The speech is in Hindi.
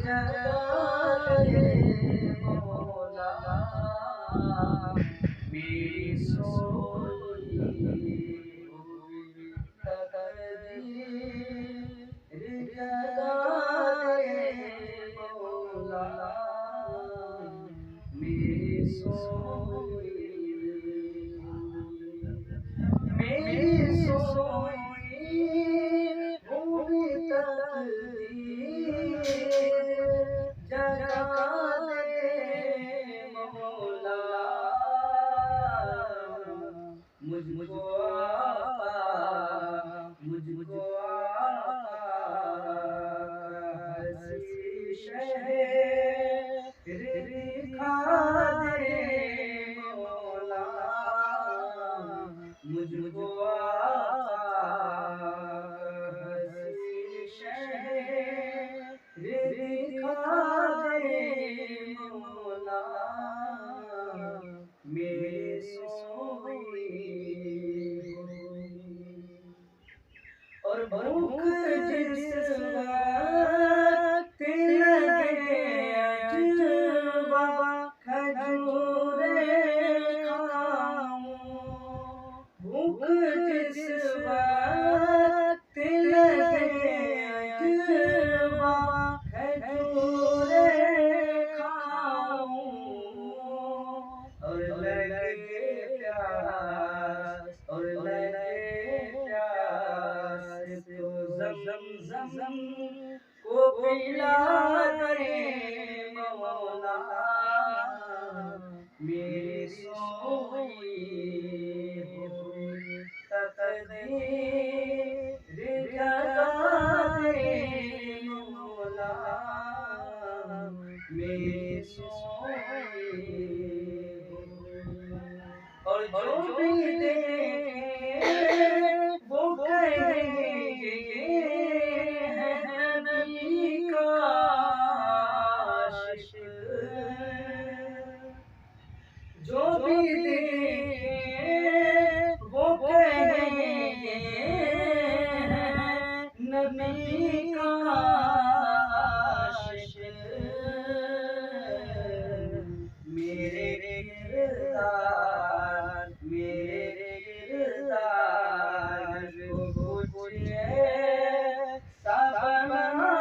जगा दे मौला मेरी सोई हुई तकदीर जगा दे मौला मेरी सोई मेरी सोई हुई तकदीर जगा दे मौला मुझको मुझको हंसी शहर दिखा दे मौला मुझको हंसी शहर दिखा दे मौला मेरी सोई और भूख जिस वक्त लगे अजबा खजूरे खाऊं भूख जिस वक्त लगे अजबा खजूरे खाऊं और लगे प्यास और लगे प्यास तो ज़म को पिला दे मौला मेरी सोई हुई तकदीर जगा दे मौला मेरी सोई और जो भी देखे वो कहेंगे है नबी का आशिक जो भी देखे वो कहेंगे नबी का आशिक मेरे किरदार को कुछ ऐसा बना